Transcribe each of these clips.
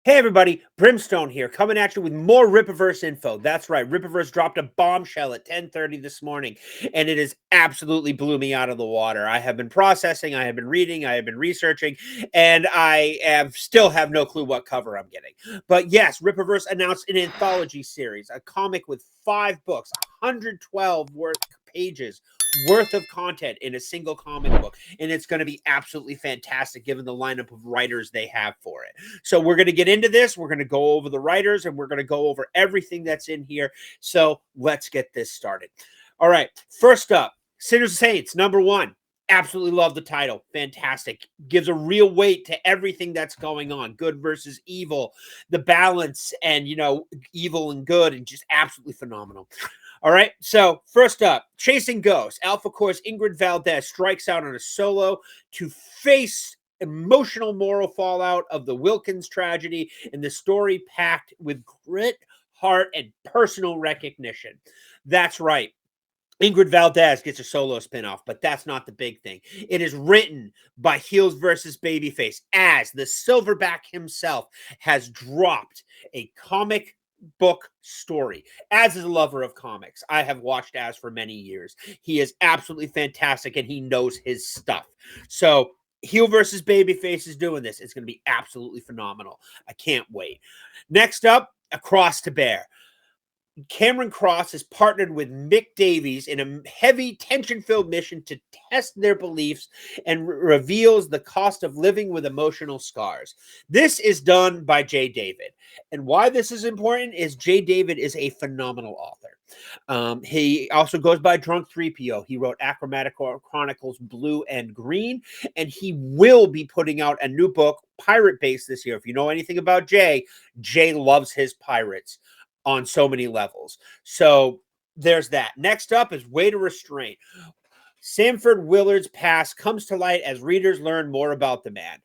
Hey everybody, Brimstone here, coming at you with more Rippaverse info. That's right, Rippaverse dropped a bombshell at 10:30 this morning, and it has absolutely blew me out of the water. I have been processing, I have been reading, I have been researching, and still have no clue what cover I'm getting. But yes, Rippaverse announced an anthology series, a comic with 5 books, 112 pages worth of content in a single comic book, and it's going to be absolutely fantastic given the lineup of writers they have for it. So we're going to get into this. We're going to go over the writers and we're going to go over everything that's in here. So let's get this started. All right. First up, Sinners and Saints, #1. Absolutely love the title. Fantastic. Gives a real weight to everything that's going on. Good versus evil, the balance, and, evil and good, and just absolutely phenomenal. All right, so first up, Chasing Ghosts. Alpha Core's Ingrid Valdez strikes out on a solo to face emotional moral fallout of the Wilkins tragedy, and the story packed with grit, heart, and personal recognition. That's right. Ingrid Valdez gets a solo spinoff, but that's not the big thing. It is written by Heels versus Babyface, as the Silverback himself has dropped a comic book story. Az is a lover of comics. I have watched Az for many years. He is absolutely fantastic, and he knows his stuff. So Heel versus Babyface is doing this. It's going to be absolutely phenomenal. I can't wait. Next up, Across to Bear. Cameron Cross has partnered with Mick Davies in a heavy tension-filled mission to test their beliefs and reveals the cost of living with emotional scars. This is done by Jay David. And why this is important is Jay David is a phenomenal author. He also goes by Drunk 3PO. He wrote Achromatic Chronicles Blue and Green, and he will be putting out a new book, Pirate Base, this year. If you know anything about Jay, Jay loves his pirates on so many levels. So there's that. Next up is Way to Restrain. Sanford Willard's past comes to light as readers learn more about the man.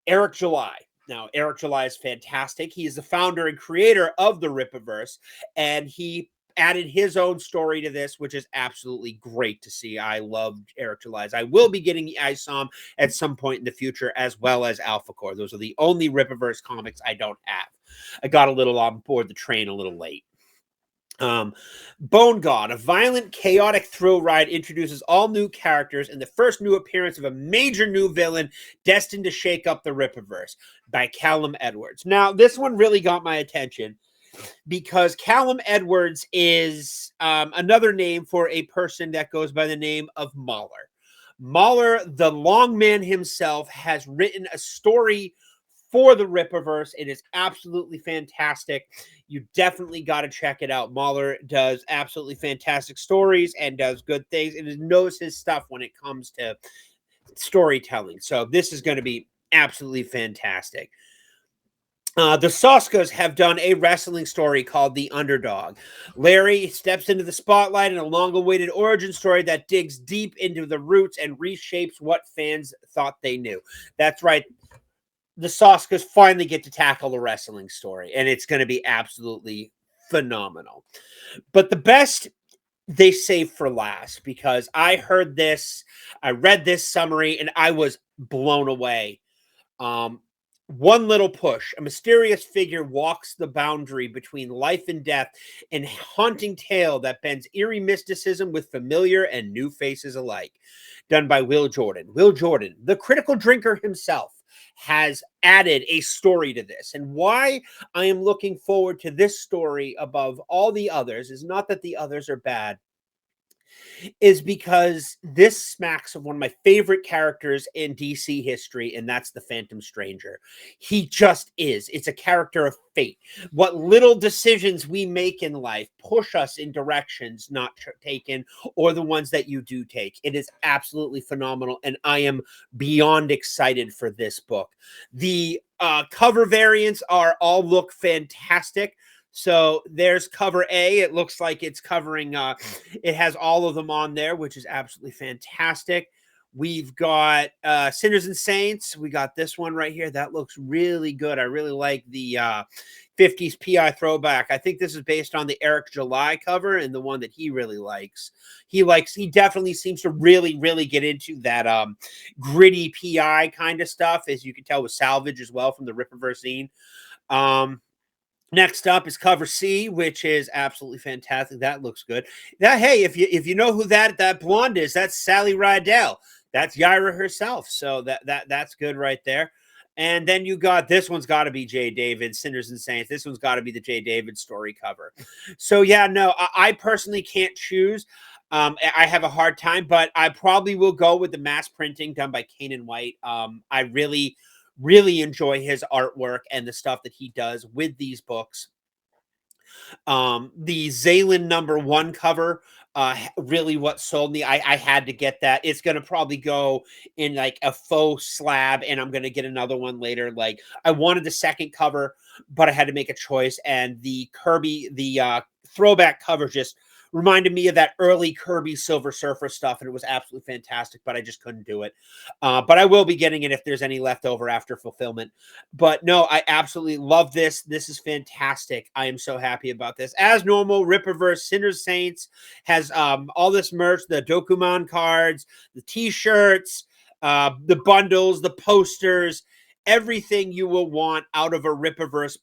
Eric July. Now, Eric July is fantastic. He is the founder and creator of the Rippaverse, and he added his own story to this, which is absolutely great to see. I love Eric July's. I will be getting the ISOM at some point in the future, as well as Alpha Core. Those are the only Rippaverse comics I don't have. I got a little on board the train a little late. Bone God, a violent, chaotic thrill ride, introduces all new characters and the first new appearance of a major new villain destined to shake up the Rippaverse by Callum Edwards. Now, this one really got my attention because Callum Edwards is another name for a person that goes by the name of Mahler. Mahler, the long man himself, has written a story for the Rippaverse. It is absolutely fantastic. You definitely got to check it out. Mahler does absolutely fantastic stories and does good things and knows his stuff when it comes to storytelling. So this is going to be absolutely fantastic. The Soskas have done a wrestling story called The Underdog. Larry steps into the spotlight in a long-awaited origin story that digs deep into the roots and reshapes what fans thought they knew. That's right. The Soskas finally get to tackle the wrestling story, and it's going to be absolutely phenomenal. But the best they save for last, because I read this summary, and I was blown away. One Little Push. A mysterious figure walks the boundary between life and death in a haunting tale that bends eerie mysticism with familiar and new faces alike. Done by Will Jordan. Will Jordan, the critical drinker himself, has added a story to this. And why I am looking forward to this story above all the others is not that the others are bad, is because this smacks of one of my favorite characters in DC history, and that's the Phantom Stranger. He just is. It's a character of fate. What little decisions we make in life push us in directions not taken, or the ones that you do take. It is absolutely phenomenal, and I am beyond excited for this book. The cover variants all look fantastic. So there's cover A. It looks like it's covering, it has all of them on there, which is absolutely fantastic. We've got Sinners and Saints. We got this one right here. That looks really good. I really like the 50s PI throwback. I think this is based on the Eric July cover and the one that he really likes. He definitely seems to really, really get into that gritty PI kind of stuff, as you can tell with Salvage as well from the Rippaverse scene. Um, Next up is cover C, which is absolutely fantastic. That looks good. That hey, if you know who that blonde is, that's Sally Rydell. That's Yaira herself. So that's good right there. And then you got this one's got to be Jay David, Sinners and Saints. This one's got to be the Jay David story cover. So yeah, no, I personally can't choose. I have a hard time, but I probably will go with the mass printing done by Kanan White. I really enjoy his artwork and the stuff that he does with these books. The Zaylan #1 cover, really what sold me. I had to get that. It's gonna probably go in like a faux slab, and I'm gonna get another one later. Like I wanted the second cover, but I had to make a choice, and the Kirby, the throwback cover just reminded me of that early Kirby Silver Surfer stuff, and it was absolutely fantastic, but I just couldn't do it. But I will be getting it if there's any left over after fulfillment. But no, I absolutely love this. This is fantastic. I am so happy about this. As normal, Rippaverse Sinners Saints has all this merch, the Dokuman cards, the t-shirts, the bundles, the posters, everything you will want out of a Rippaverse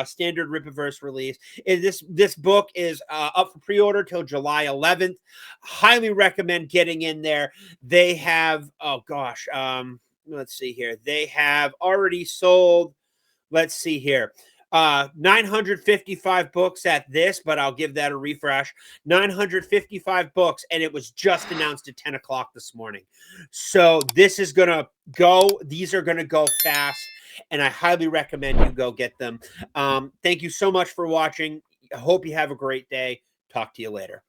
standard Rippaverse release. This book is up for pre-order till July 11th. Highly recommend getting in there. They have, oh gosh, let's see here. They have already sold, let's see here. 955 books at this, but I'll give that a refresh. 955 books, and it was just announced at 10 o'clock this morning. So this is going to go. These are going to go fast, and I highly recommend you go get them. Thank you so much for watching. I hope you have a great day. Talk to you later.